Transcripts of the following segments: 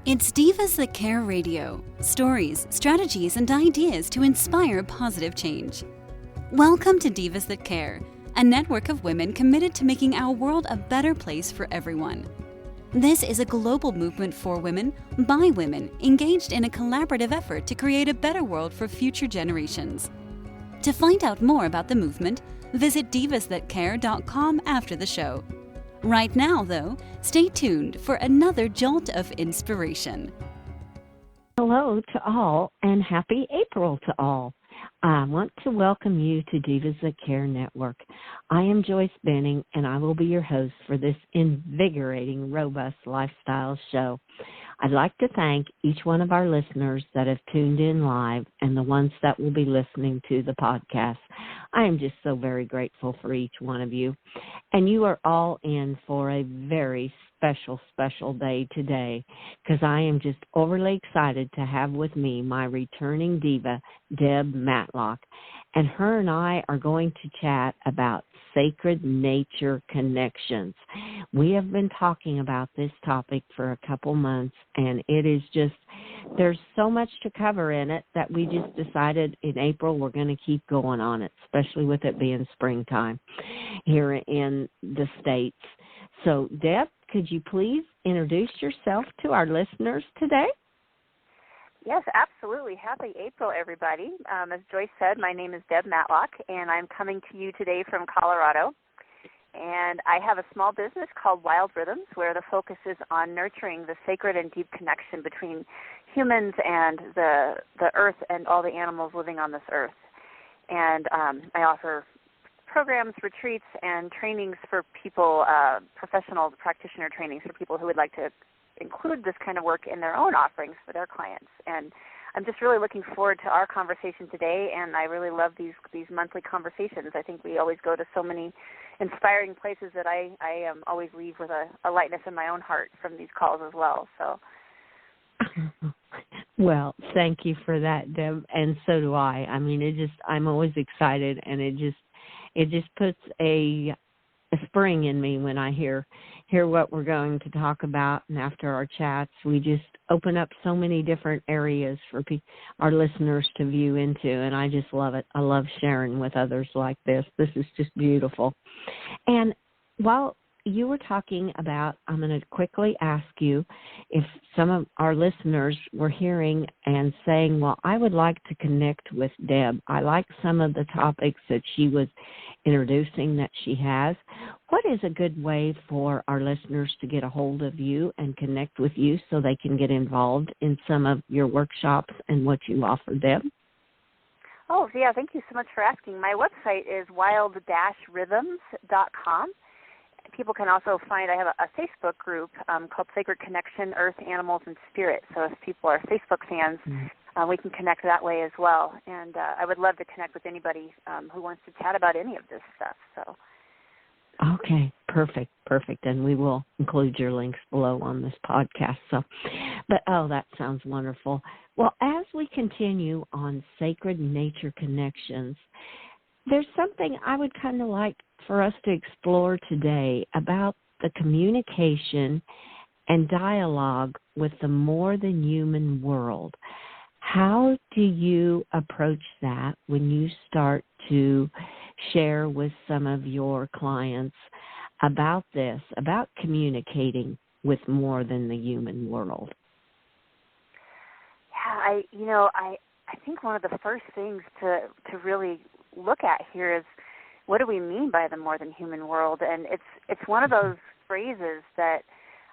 It's Divas That Care Radio. Stories, strategies, and ideas to inspire positive change. Welcome to Divas That Care, a network of women committed to making our world a better place for everyone. This is a global movement for women, by women, engaged in a collaborative effort to create a better world for future generations. To find out more about the movement, visit divasthatcare.com after the show. Right now, though, stay tuned for another jolt of inspiration. Hello to all, and happy April to all. I want to welcome you to Divas That Care Network. I am Joyce Benning, and I will be your host for this invigorating, robust lifestyle show. I'd like to thank each one of our listeners that have tuned in live and the ones that will be listening to the podcast. I am just so very grateful for each one of you. And you are all in for a very special day today, because I am just overly excited to have with me my returning diva, Deb Matlock. And her and I are going to chat about sacred nature connections. We have been talking about this topic for a couple months, and it is just, there's so much to cover in it that we just decided in April we're going to keep going on it, especially with it being springtime here in the States. So, Deb, could you please introduce yourself to our listeners today? Yes, absolutely. Happy April, everybody. As Joyce said, my name is Deb Matlock, and I'm coming to you today from Colorado. And I have a small business called Wild Rhythms, where the focus is on nurturing the sacred and deep connection between humans and the earth and all the animals living on this earth. And I offer programs, retreats, and trainings for people, professional practitioner trainings for people who would like to include this kind of work in their own offerings for their clients. And I'm just really looking forward to our conversation today, and I really love these monthly conversations. I think we always go to so many inspiring places that I always leave with a lightness in my own heart from these calls as well. So. Well, thank you for that, Deb, and so do I. I mean, I'm always excited, and it just puts a spring in me when I hear what we're going to talk about. And after our chats, we just open up so many different areas for our listeners to view into, and I just love it. I love sharing with others like this. This is just beautiful. And while you were talking about, I'm going to quickly ask you if some of our listeners were hearing and saying, well, I would like to connect with Deb. I like some of the topics that she was introducing that she has. What is a good way for our listeners to get a hold of you and connect with you so they can get involved in some of your workshops and what you offer, Deb? Oh, yeah, thank you so much for asking. My website is wild-rhythms.com. People can also find, I have a Facebook group called Sacred Connection, Earth, Animals, and Spirit. So if people are Facebook fans, we can connect that way as well. And I would love to connect with anybody who wants to chat about any of this stuff. So. Okay, perfect. And we will include your links below on this podcast. But that sounds wonderful. Well, as we continue on sacred nature connections, there's something I would kind of like for us to explore today about the communication and dialogue with the more than human world. How do you approach that when you start to share with some of your clients about this, about communicating with more than the human world? Yeah, I think one of the first things to really look at here is, what do we mean by the more than human world? And it's one of those phrases that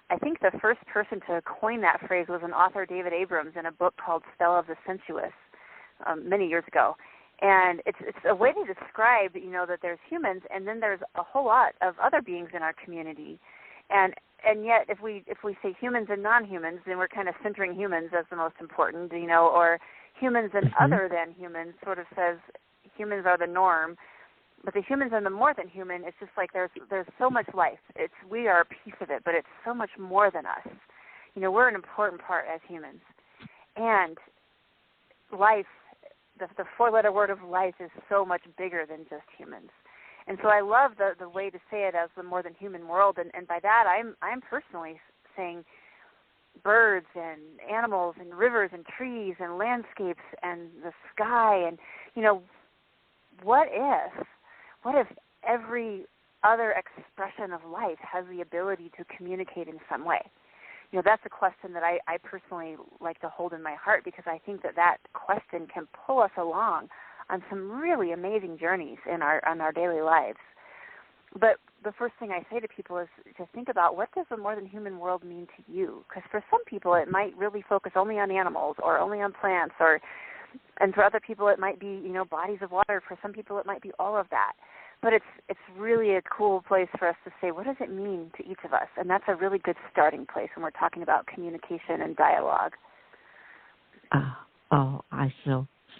I think the first person to coin that phrase was an author, David Abrams, in a book called Spell of the Sensuous many years ago. And it's a way to describe, that there's humans, and then there's a whole lot of other beings in our community. And yet, if we say humans and non-humans, then we're kind of centering humans as the most important, or humans and other than humans sort of says humans are the norm. But the humans and the more than human, it's just like there's so much life. We are a piece of it, but it's so much more than us. We're an important part as humans. And life, the four-letter word of life, is so much bigger than just humans. And so I love the way to say it as the more than human world. And by that, I'm personally saying birds and animals and rivers and trees and landscapes and the sky. And, what if every other expression of life has the ability to communicate in some way? That's a question that I personally like to hold in my heart, because I think that question can pull us along on some really amazing journeys on our daily lives. But the first thing I say to people is to think about, what does the more than human world mean to you? Because for some people it might really focus only on animals or only on plants, and for other people it might be, bodies of water. For some people it might be all of that. But it's really a cool place for us to say, what does it mean to each of us? And that's a really good starting place when we're talking about communication and dialogue. I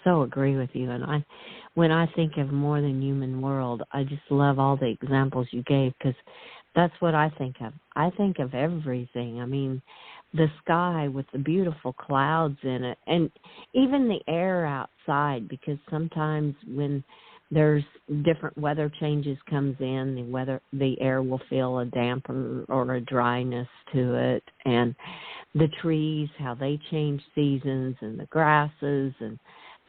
so agree with you. And when I think of more than human world, I just love all the examples you gave, because that's what I think of. I think of everything. I mean, the sky with the beautiful clouds in it, and even the air outside, because sometimes when there's different weather changes comes in, the air will feel a damper or a dryness to it, and the trees, how they change seasons, and the grasses, and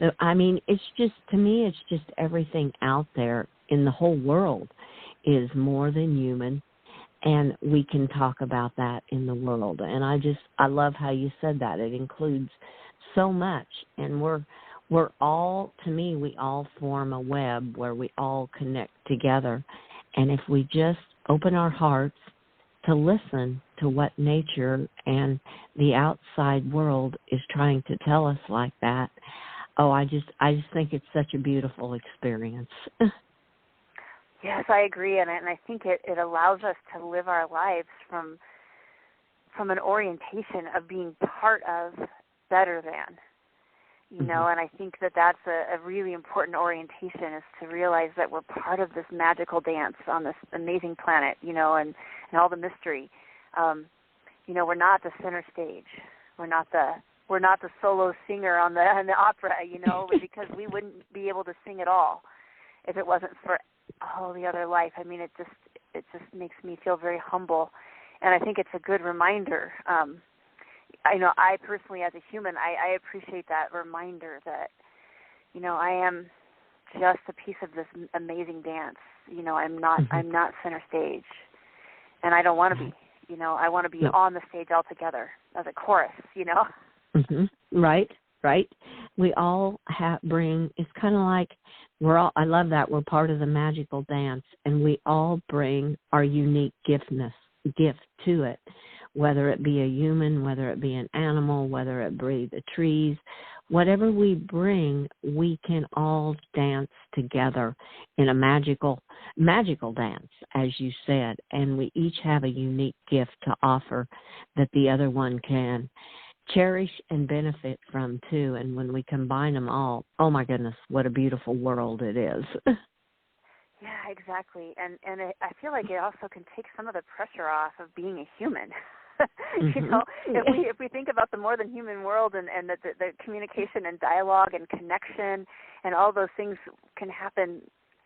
it's just, to me, it's just everything out there in the whole world is more than human, and we can talk about that in the world. And I love how you said that. It includes so much, and we're all, to me, we all form a web where we all connect together. And if we just open our hearts to listen to what nature and the outside world is trying to tell us like that, I just think it's such a beautiful experience. Yes, I agree, and I think it allows us to live our lives from an orientation of being part of, better than. And I think that's a really important orientation, is to realize that we're part of this magical dance on this amazing planet, and all the mystery. We're not the center stage. We're not the solo singer on the opera, because we wouldn't be able to sing at all if it wasn't for all the other life. It just makes me feel very humble, and I think it's a good reminder. I personally, as a human, I appreciate that reminder that, I am just a piece of this amazing dance. I'm not center stage, and I don't want to be. I want to be on the stage altogether as a chorus. Right. We all bring. It's kind of like I love that we're part of the magical dance, and we all bring our unique gift to it. Whether it be a human, whether it be an animal, whether it be the trees, whatever we bring, we can all dance together in a magical dance, as you said. And we each have a unique gift to offer that the other one can cherish and benefit from too. And when we combine them all, oh my goodness, what a beautiful world it is. Yeah, exactly. And I feel like it also can take some of the pressure off of being a human. If we think about the more than human world, and the communication and dialogue and connection and all those things can happen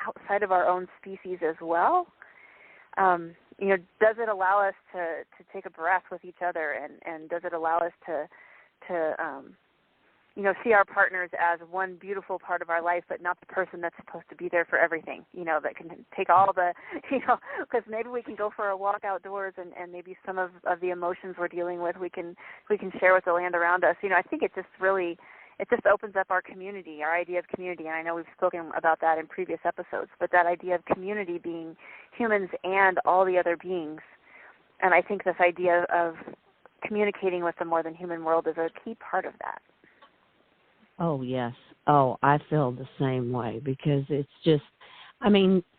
outside of our own species as well, does it allow us to take a breath with each other, and does it allow us to see our partners as one beautiful part of our life, but not the person that's supposed to be there for everything, that can take all the, because maybe we can go for a walk outdoors, and maybe some of the emotions we're dealing with we can share with the land around us. I think it just opens up our community, our idea of community, and I know we've spoken about that in previous episodes, but that idea of community being humans and all the other beings. And I think this idea of communicating with the more than human world is a key part of that. Oh, yes. Oh, I feel the same way, because it's just,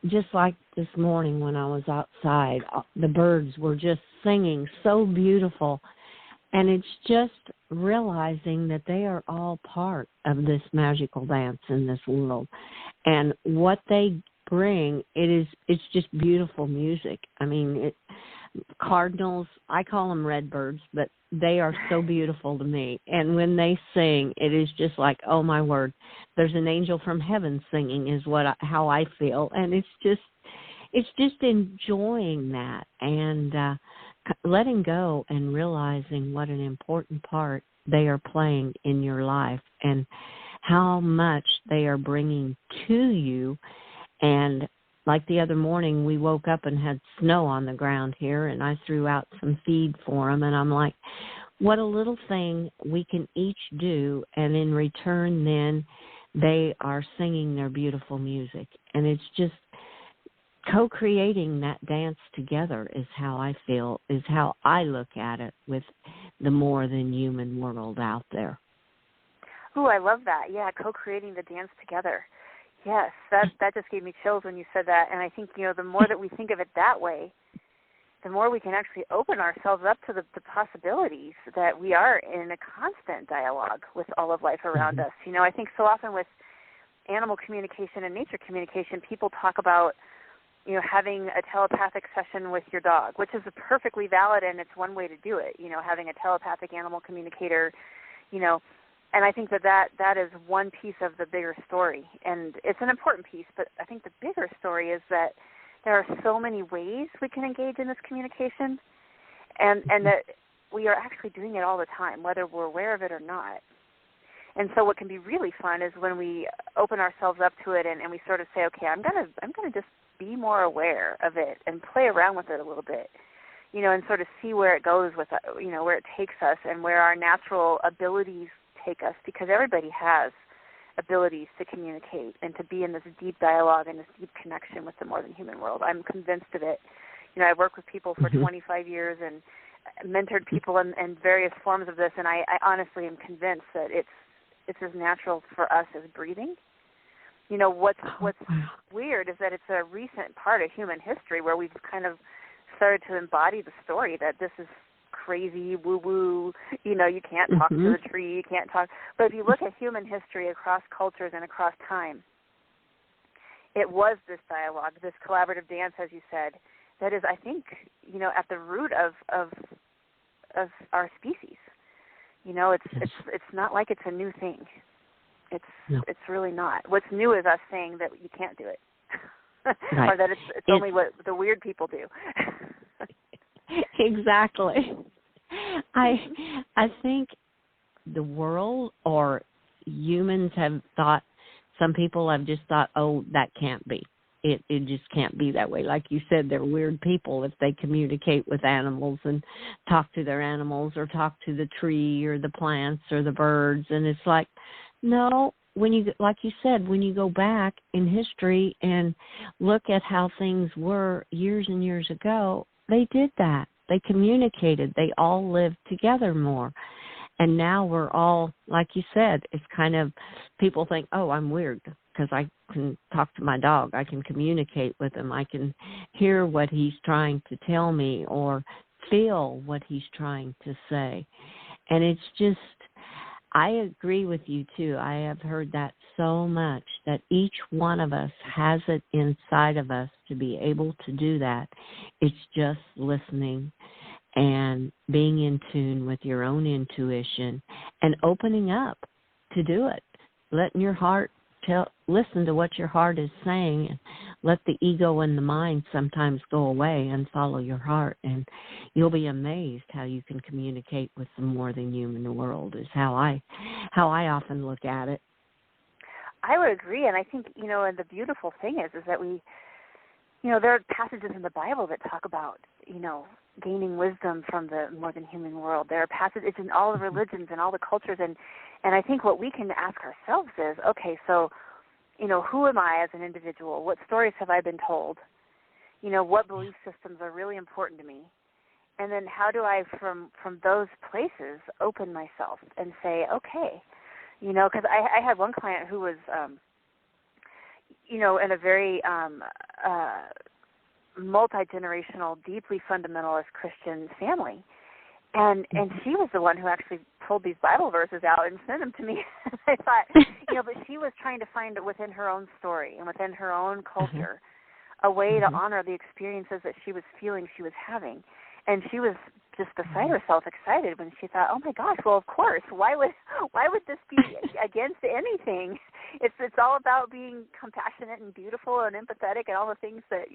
just like this morning when I was outside, the birds were just singing so beautiful. And it's just realizing that they are all part of this magical dance in this world. And what they bring, it's just beautiful music. Cardinals, I call them red birds, but they are so beautiful to me. And when they sing, it is just like, oh my word, there's an angel from heaven singing is how I feel. And it's just enjoying that, and letting go and realizing what an important part they are playing in your life and how much they are bringing to you. And like the other morning, we woke up and had snow on the ground here, and I threw out some feed for them, and I'm like, what a little thing we can each do, and in return then they are singing their beautiful music. And it's just co-creating that dance together is how I feel, is how I look at it with the more than human world out there. Ooh, I love that. Yeah, co-creating the dance together. Yes, that just gave me chills when you said that. And I think, the more that we think of it that way, the more we can actually open ourselves up to the possibilities that we are in a constant dialogue with all of life around us. I think so often with animal communication and nature communication, people talk about, having a telepathic session with your dog, which is perfectly valid, and it's one way to do it, having a telepathic animal communicator, and I think that is one piece of the bigger story, and it's an important piece, but I think the bigger story is that there are so many ways we can engage in this communication, and that we are actually doing it all the time, whether we're aware of it or not. And so what can be really fun is when we open ourselves up to it and we sort of say, okay, I'm gonna just be more aware of it and play around with it a little bit, and sort of see where it goes with, where it takes us and where our natural abilities take us, because everybody has abilities to communicate and to be in this deep dialogue and this deep connection with the more than human world. I'm convinced of it. I've worked with people for 25 years and mentored people in various forms of this, and I honestly am convinced that it's as natural for us as breathing. What's weird is that it's a recent part of human history where we've kind of started to embody the story that this is crazy, woo-woo, you can't talk to the tree, you can't talk. But if you look at human history across cultures and across time, it was this dialogue, this collaborative dance, as you said, that is, I think, at the root of our species. It's not like it's a new thing. It's really not. What's new is us saying that you can't do it, right. Or that it's only what the weird people do. Exactly. I think the world or humans have thought, some people have just thought, oh, that can't be. It just can't be that way. Like you said, they're weird people if they communicate with animals and talk to their animals or talk to the tree or the plants or the birds. And it's like, no, like you said, when you go back in history and look at how things were years and years ago, they did that. They communicated. They all lived together more. And now we're all, like you said, it's kind of, people think, oh, I'm weird because I can talk to my dog. I can communicate with him. I can hear what he's trying to tell me or feel what he's trying to say. And it's just, I agree with you, too. I have heard that so much, that each one of us has it inside of us to be able to do that. It's just listening and being in tune with your own intuition and opening up to do it. Letting your heart listen to what your heart is saying, and let the ego and the mind sometimes go away and follow your heart, and you'll be amazed how you can communicate with the more than human world, is how I often look at it. I would agree, and I think, and the beautiful thing is that we, there are passages in the Bible that talk about, gaining wisdom from the more than human world. There are passages in all the religions and all the cultures, and I think what we can ask ourselves is, okay, so, who am I as an individual? What stories have I been told? What belief systems are really important to me? And then how do I, from those places, open myself and say, okay, because I had one client who was, in a very multi-generational, deeply fundamentalist Christian family. And she was the one who actually pulled these Bible verses out and sent them to me. I thought, but she was trying to find within her own story and within her own culture a way to honor the experiences that she was feeling she was having. And she was just beside herself excited when she thought, oh my gosh, well, of course, why would this be against anything? It's all about being compassionate and beautiful and empathetic and all the things that,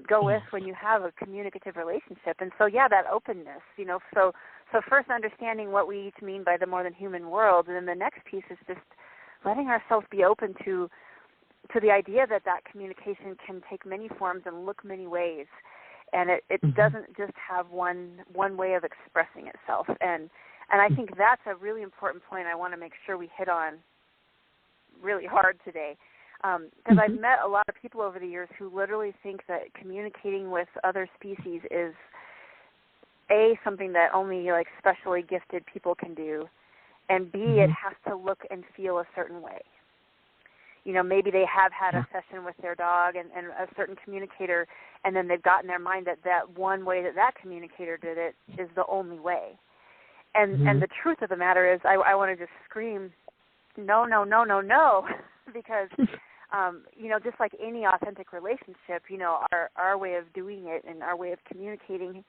go with when you have a communicative relationship. And so, yeah, that openness, so first understanding what we each mean by the more than human world, and then the next piece is just letting ourselves be open to the idea that communication can take many forms and look many ways, and it doesn't just have one way of expressing itself. And I think that's a really important point I want to make sure we hit on really hard today, because I've met a lot of people over the years who literally think that communicating with other species is something that only like specially gifted people can do, and B, it has to look and feel a certain way. Maybe they have had a session with their dog and a certain communicator, and then they've gotten their mind that one way that communicator did it is the only way. And the truth of the matter is, I want to just scream, no, because, just like any authentic relationship, our way of doing it and our way of communicating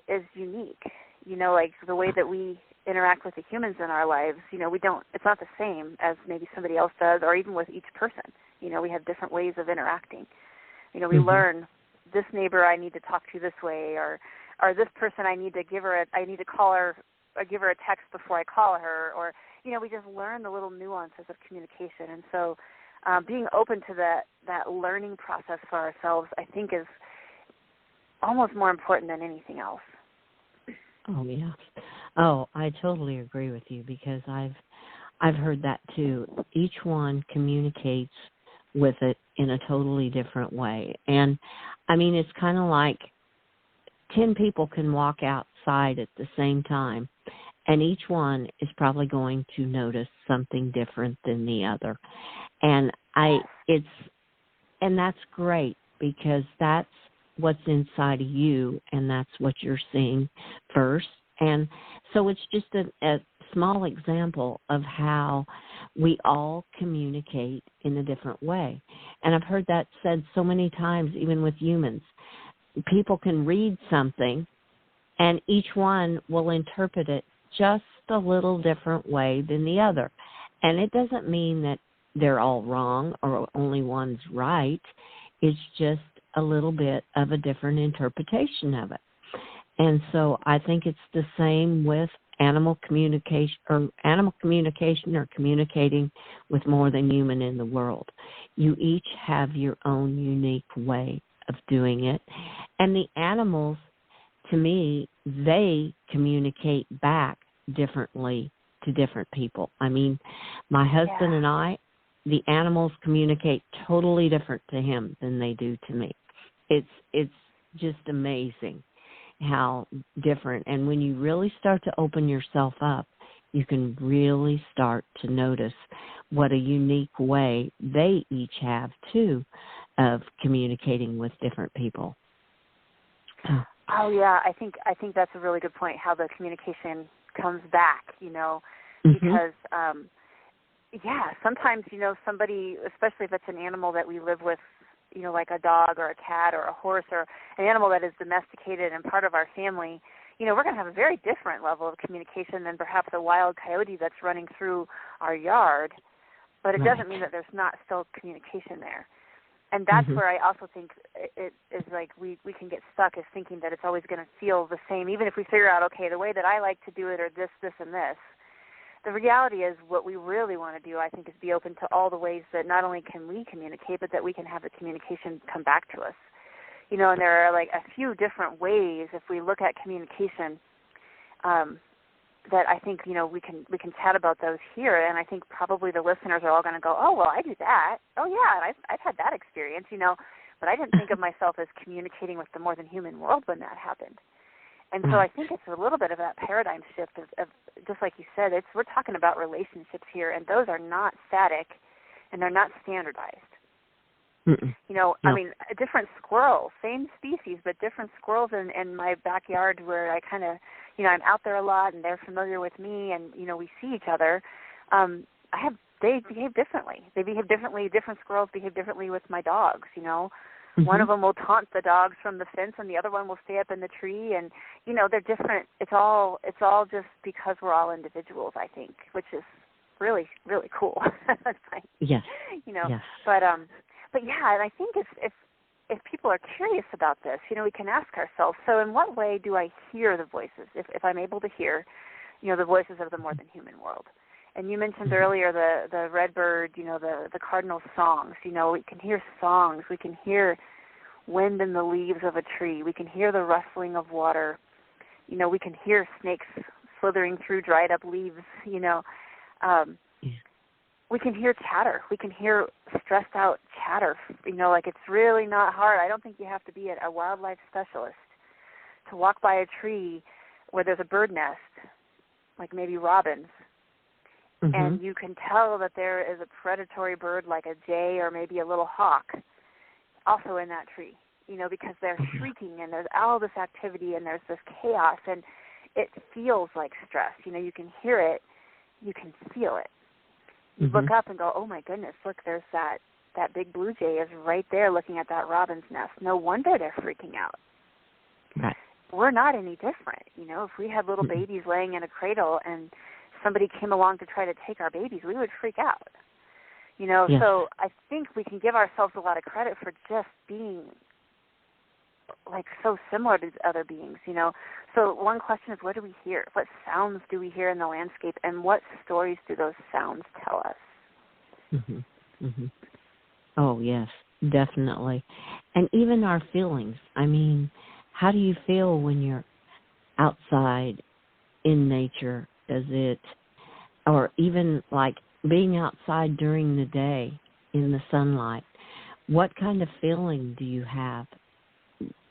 is unique. Like the way that we interact with the humans in our lives, it's not the same as maybe somebody else does, or even with each person. We have different ways of interacting. We learn, this neighbor I need to talk to this way, or this person I need to call her, or give her a text before I call her, or, we just learn the little nuances of communication. And so being open to that learning process for ourselves, I think, is almost more important than anything else. Oh, yeah. Oh, I totally agree with you, because I've heard that too. Each one communicates with it in a totally different way. And, I mean, it's kind of like 10 people can walk outside at the same time, and each one is probably going to notice something different than the other. And that's great, because that's what's inside of you, and that's what you're seeing first. And so it's just a small example of how we all communicate in a different way. And I've heard that said so many times, even with humans. People can read something, and each one will interpret it just a little different way than the other. And it doesn't mean that they're all wrong or only one's right. It's just a little bit of a different interpretation of it. And so I think it's the same with animal communication or communicating with more than human in the world. You each have your own unique way of doing it. And the animals, to me, they communicate back differently to different people. I mean, my husband and I, the animals communicate totally different to him than they do to me. It's just amazing how different. And when you really start to open yourself up, you can really start to notice what a unique way they each have, too, of communicating with different people. Oh, yeah, I think that's a really good point, how the communication comes back, because, sometimes, somebody, especially if it's an animal that we live with, like a dog or a cat or a horse or an animal that is domesticated and part of our family, we're going to have a very different level of communication than perhaps a wild coyote that's running through our yard. But it doesn't mean that there's not still communication there. And that's where I also think it is like we can get stuck as thinking that it's always going to feel the same, even if we figure out, okay, the way that I like to do it or this, and this. The reality is what we really want to do, I think, is be open to all the ways that not only can we communicate, but that we can have the communication come back to us. And there are like a few different ways, if we look at communication, that I think, we can chat about those here. And I think probably the listeners are all going to go, oh, well, I do that. Oh, yeah, and I've had that experience, but I didn't think of myself as communicating with the more than human world when that happened. And so I think it's a little bit of that paradigm shift of just like you said, we're talking about relationships here, and those are not static, and they're not standardized. No. I mean, different squirrels, same species, but different squirrels in my backyard where I kind of, I'm out there a lot, and they're familiar with me, and, we see each other. They behave differently. They behave differently. Different squirrels behave differently with my dogs, One of them will taunt the dogs from the fence, and the other one will stay up in the tree. And they're different. It's all just because we're all individuals, I think, which is really, really cool. Yes. But yeah, and I think if if people are curious about this, we can ask ourselves, so in what way do I hear the voices, if I'm able to hear, the voices of the more than human world? And you mentioned earlier the redbird, the cardinal songs. We can hear songs. We can hear wind in the leaves of a tree. We can hear the rustling of water. We can hear snakes slithering through dried up leaves. We can hear chatter. We can hear stressed out chatter. Like it's really not hard. I don't think you have to be a wildlife specialist to walk by a tree where there's a bird nest, like maybe robins. And you can tell that there is a predatory bird like a jay or maybe a little hawk also in that tree, because they're shrieking and there's all this activity and there's this chaos and it feels like stress. You can hear it, you can feel it. You look up and go, oh my goodness, look, there's that big blue jay is right there looking at that robin's nest. No wonder they're freaking out. Right. We're not any different. If we had little babies laying in a cradle and somebody came along to try to take our babies, we would freak out. Yes. So I think we can give ourselves a lot of credit for just being like so similar to other beings, So one question is, what do we hear? What sounds do we hear in the landscape, and what stories do those sounds tell us? Oh, yes, definitely. And even our feelings. I mean, how do you feel when you're outside in nature? Or even like being outside during the day in the sunlight, what kind of feeling do you have?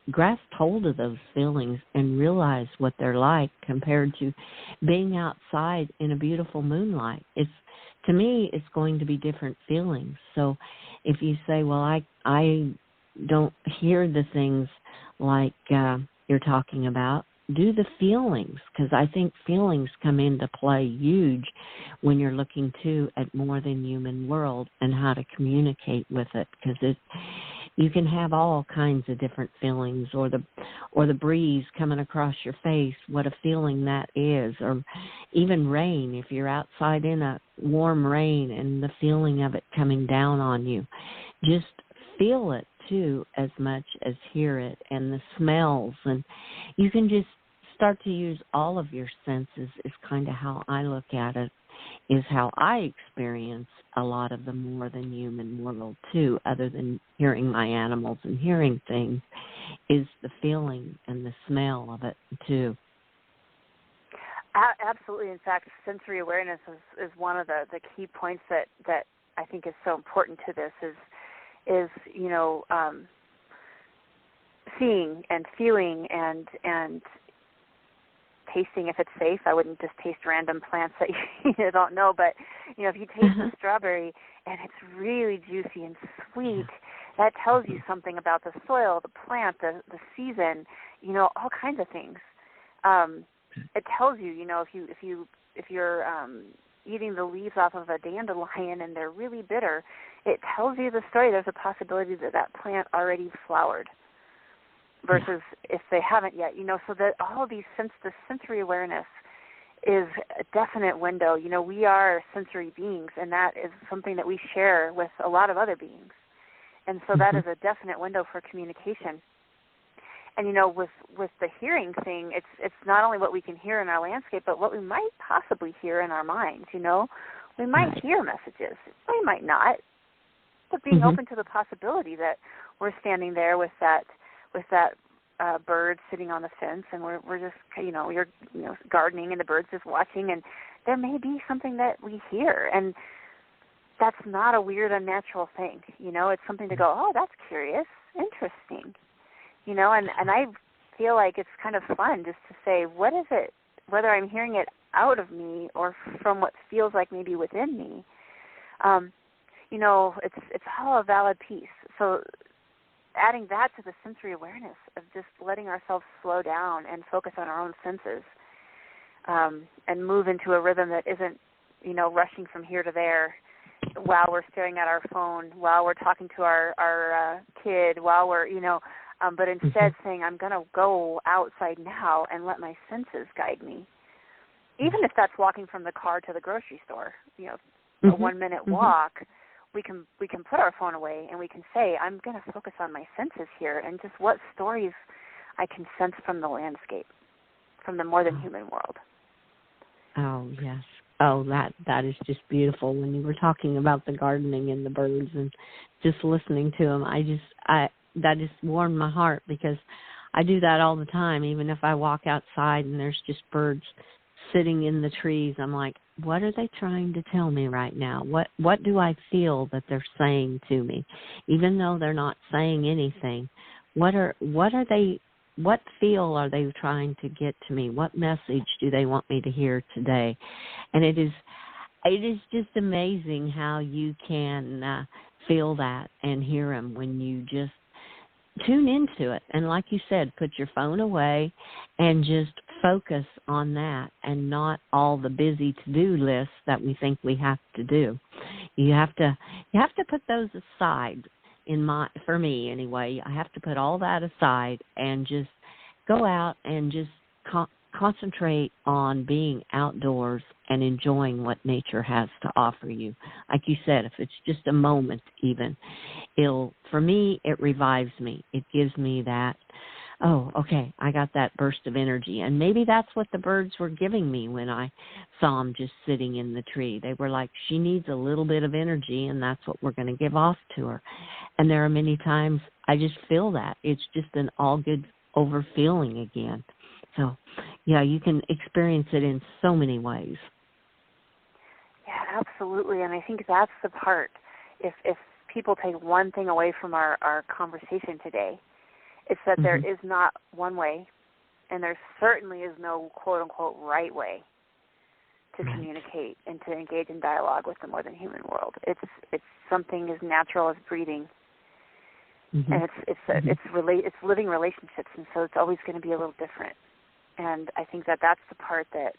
Grasp hold of those feelings and realize what they're like compared to being outside in a beautiful moonlight. To me, it's going to be different feelings. So if you say, well, I don't hear the things like you're talking about, do the feelings, because I think feelings come into play huge when you're looking too at more than human world and how to communicate with it, because you can have all kinds of different feelings, or the breeze coming across your face, what a feeling that is, or even rain, if you're outside in a warm rain and the feeling of it coming down on you. Just feel it too as much as hear it, and the smells, and you can just start to use all of your senses is kind of how I look at it, is how I experience a lot of the more than human world too, other than hearing my animals and hearing things, is the feeling and the smell of it too. Absolutely. In fact, sensory awareness is one of the key points that I think is so important to this is seeing and feeling and tasting if it's safe. I wouldn't just taste random plants that you don't know, but if you taste a strawberry and it's really juicy and sweet, that tells you something about the soil, the plant, the season, all kinds of things. It tells you, if you're eating the leaves off of a dandelion and they're really bitter, it tells you the story. There's a possibility that plant already flowered, versus if they haven't yet, so that all these the sensory awareness is a definite window. We are sensory beings, and that is something that we share with a lot of other beings. And so that is a definite window for communication. And, with the hearing thing, it's not only what we can hear in our landscape, but what we might possibly hear in our minds, We might hear messages. We might not. But being open to the possibility that we're standing there with that bird sitting on the fence, and we're just you're gardening, and the bird's just watching, and there may be something that we hear, and that's not a weird, unnatural thing. It's something to go, oh, that's curious, interesting, and I feel like it's kind of fun just to say, what is it, whether I'm hearing it out of me or from what feels like maybe within me. It's all a valid piece. So adding that to the sensory awareness of just letting ourselves slow down and focus on our own senses, and move into a rhythm that isn't, rushing from here to there while we're staring at our phone, while we're talking to our kid, while we're, but instead saying, I'm going to go outside now and let my senses guide me. Even if that's walking from the car to the grocery store, a 1 minute walk, we can put our phone away and we can say, I'm going to focus on my senses here and just what stories I can sense from the landscape, from the more than human world. Oh, yes. Oh, that is just beautiful. When you were talking about the gardening and the birds and just listening to them, that just warmed my heart, because I do that all the time. Even if I walk outside and there's just birds sitting in the trees, I'm like, what are they trying to tell me right now? What do I feel that they're saying to me? Even though they're not saying anything, what feel are they trying to get to me? What message do they want me to hear today? And it is just amazing how you can feel that and hear them when you just tune into it. And like you said, put your phone away and just focus on that and not all the busy to-do lists that we think we have to do. You have to put those aside. For me anyway, I have to put all that aside and just go out and just concentrate on being outdoors and enjoying what nature has to offer you. Like you said, if it's just a moment even, for me, it revives me. It gives me that, oh, okay, I got that burst of energy. And maybe that's what the birds were giving me when I saw them just sitting in the tree. They were like, she needs a little bit of energy, and that's what we're going to give off to her. And there are many times I just feel that. It's just an all-good over feeling again. So, yeah, you can experience it in so many ways. Yeah, absolutely. And I think that's the part. If people take one thing away from our conversation today, it's that there is not one way, and there certainly is no quote-unquote right way to communicate and to engage in dialogue with the more than human world. It's something as natural as breathing, and it's living relationships, and so it's always going to be a little different. And I think that's the part that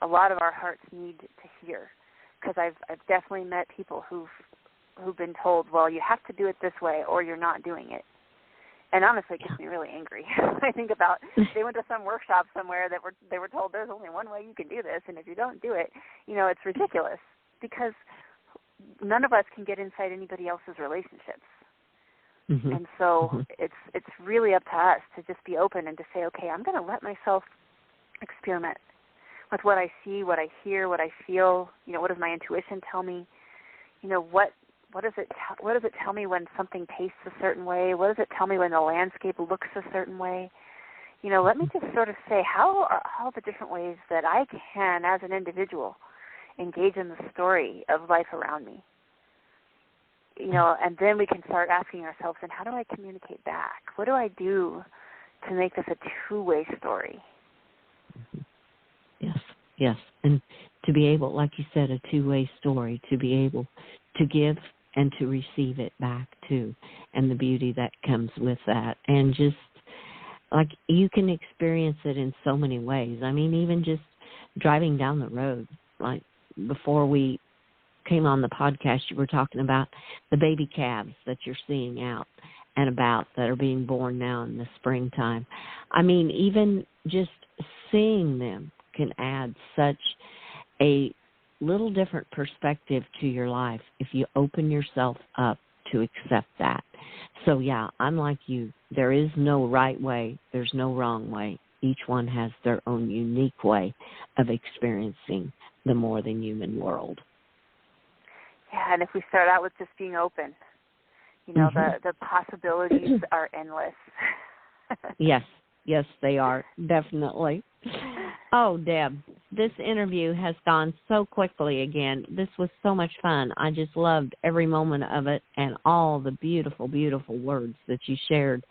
a lot of our hearts need to hear, because I've definitely met people who've been told, well, you have to do it this way or you're not doing it. And honestly, it gets me really angry. I think about, they went to some workshop somewhere that they were told there's only one way you can do this, and if you don't do it, it's ridiculous, because none of us can get inside anybody else's relationships. And so it's really up to us to just be open and to say, okay, I'm going to let myself experiment with what I see, what I hear, what I feel. What does my intuition tell me? What does it tell me when something tastes a certain way? What does it tell me when the landscape looks a certain way? Let me just sort of say, how are all the different ways that I can, as an individual, engage in the story of life around me? And then we can start asking ourselves, and how do I communicate back? What do I do to make this a two-way story? Yes. And to be able, like you said, a two-way story, to be able to give and to receive it back too, and the beauty that comes with that. And just like you can experience it in so many ways. I mean, even just driving down the road, like before we came on the podcast, you were talking about the baby calves that you're seeing out and about that are being born now in the springtime. I mean, even just seeing them can add such a little different perspective to your life if you open yourself up to accept that. So, yeah, I'm like you. There is no right way. There's no wrong way. Each one has their own unique way of experiencing the more than human world. Yeah, and if we start out with just being open, the possibilities are endless. Yes, they are, definitely. Oh, Deb, this interview has gone so quickly again. This was so much fun. I just loved every moment of it and all the beautiful, beautiful words that you shared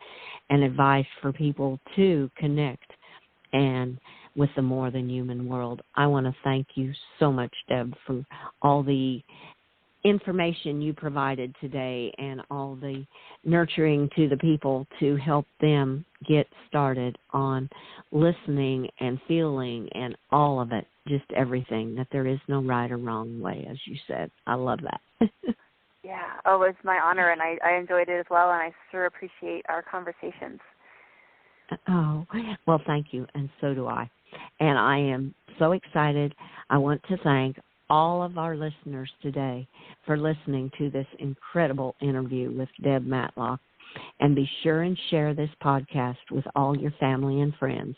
and advice for people to connect and with the more than human world. I want to thank you so much, Deb, for all the information you provided today and all the nurturing to the people to help them get started on listening and feeling and all of it, just everything, that there is no right or wrong way, as you said. I love that. Yeah. Oh, it's my honor, and I enjoyed it as well, and I sure appreciate our conversations. Oh, well, thank you, and so do I. And I am so excited. I want to thank all of our listeners today for listening to this incredible interview with Deb Matlock. And be sure and share this podcast with all your family and friends.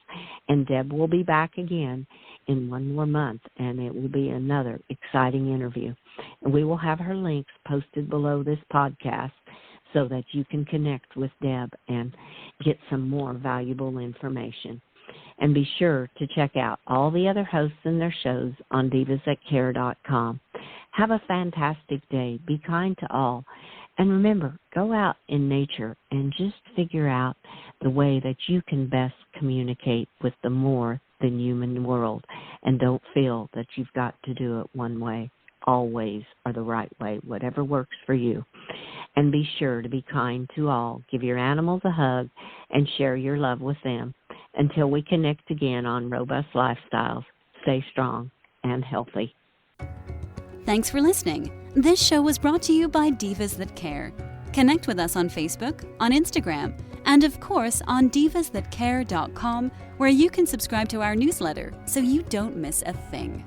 And Deb will be back again in one more month, and it will be another exciting interview. And we will have her links posted below this podcast so that you can connect with Deb and get some more valuable information. And be sure to check out all the other hosts and their shows on divasthatcare.com. Have a fantastic day. Be kind to all. And remember, go out in nature and just figure out the way that you can best communicate with the more than human world. And don't feel that you've got to do it one way. All ways are the right way, whatever works for you. And be sure to be kind to all. Give your animals a hug and share your love with them. Until we connect again on Robust Lifestyles, stay strong and healthy. Thanks for listening. This show was brought to you by Divas That Care. Connect with us on Facebook, on Instagram, and of course on divasthatcare.com, where you can subscribe to our newsletter so you don't miss a thing.